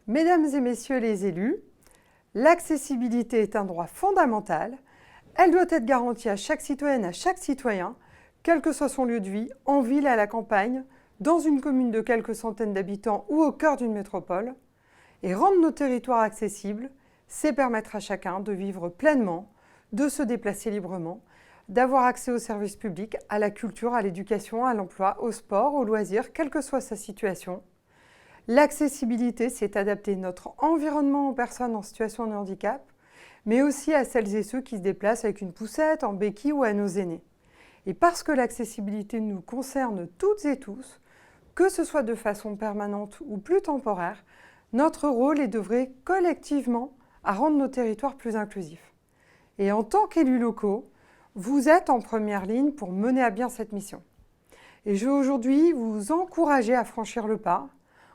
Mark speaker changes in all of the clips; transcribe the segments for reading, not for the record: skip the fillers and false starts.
Speaker 1: Mesdames et messieurs les élus, l'accessibilité est un droit fondamental. Elle doit être garantie à chaque citoyenne, à chaque citoyen, quel que soit son lieu de vie, en ville, à la campagne, dans une commune de quelques centaines d'habitants ou au cœur d'une métropole. Et rendre nos territoires accessibles, c'est permettre à chacun de vivre pleinement, de se déplacer librement, d'avoir accès aux services publics, à la culture, à l'éducation, à l'emploi, au sport, aux loisirs, quelle que soit sa situation. L'accessibilité, c'est adapter notre environnement aux personnes en situation de handicap, mais aussi à celles et ceux qui se déplacent avec une poussette, en béquille ou à nos aînés. Et parce que l'accessibilité nous concerne toutes et tous, que ce soit de façon permanente ou plus temporaire, notre rôle est d'œuvrer collectivement à rendre nos territoires plus inclusifs. Et en tant qu'élus locaux, vous êtes en première ligne pour mener à bien cette mission. Et je veux aujourd'hui vous encourager à franchir le pas.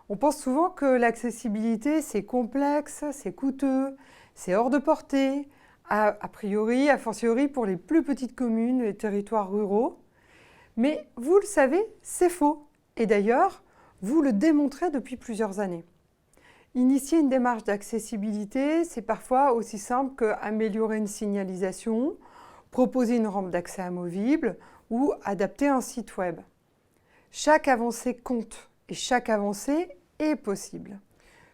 Speaker 1: On pense souvent que l'accessibilité, c'est complexe, c'est coûteux, c'est hors de portée, a priori, a fortiori pour les plus petites communes, les territoires ruraux. Mais vous le savez, c'est faux. Et d'ailleurs, vous le démontrez depuis plusieurs années. Initier une démarche d'accessibilité, c'est parfois aussi simple qu'améliorer une signalisation, proposer une rampe d'accès amovible ou adapter un site web. Chaque avancée compte et chaque avancée est possible.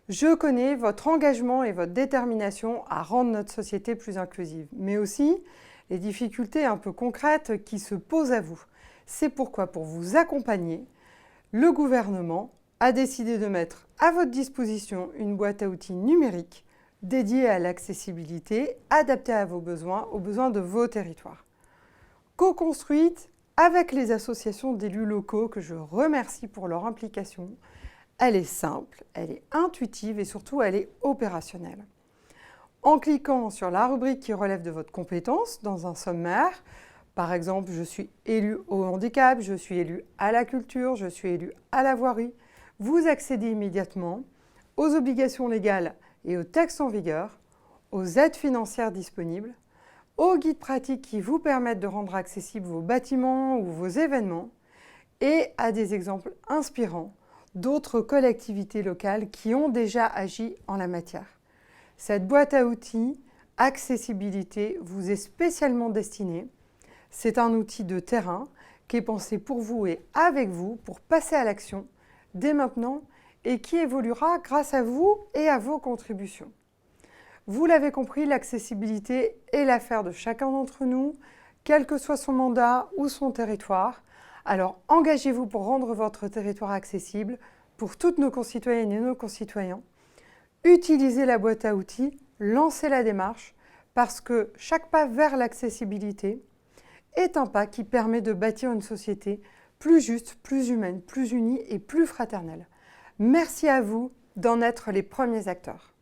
Speaker 1: Je connais votre engagement et votre détermination à rendre notre société plus inclusive, mais aussi les difficultés un peu concrètes qui se posent à vous. C'est pourquoi, pour vous accompagner, le gouvernement a décidé de mettre à votre disposition une boîte à outils numérique dédiée à l'accessibilité, adaptée à vos besoins, aux besoins de vos territoires. Co-construite avec les associations d'élus locaux que je remercie pour leur implication. Elle est simple, elle est intuitive et surtout elle est opérationnelle. En cliquant sur la rubrique qui relève de votre compétence dans un sommaire, par exemple, je suis élu au handicap, je suis élu à la culture, je suis élu à la voirie, vous accédez immédiatement aux obligations légales et aux textes en vigueur, aux aides financières disponibles, aux guides pratiques qui vous permettent de rendre accessibles vos bâtiments ou vos événements et à des exemples inspirants d'autres collectivités locales qui ont déjà agi en la matière. Cette boîte à outils accessibilité vous est spécialement destinée. C'est un outil de terrain qui est pensé pour vous et avec vous pour passer à l'action dès maintenant et qui évoluera grâce à vous et à vos contributions. Vous l'avez compris, l'accessibilité est l'affaire de chacun d'entre nous, quel que soit son mandat ou son territoire. Alors engagez-vous pour rendre votre territoire accessible pour toutes nos concitoyennes et nos concitoyens. Utilisez la boîte à outils, lancez la démarche, parce que chaque pas vers l'accessibilité est un pas qui permet de bâtir une société plus juste, plus humaine, plus unie et plus fraternelle. Merci à vous d'en être les premiers acteurs.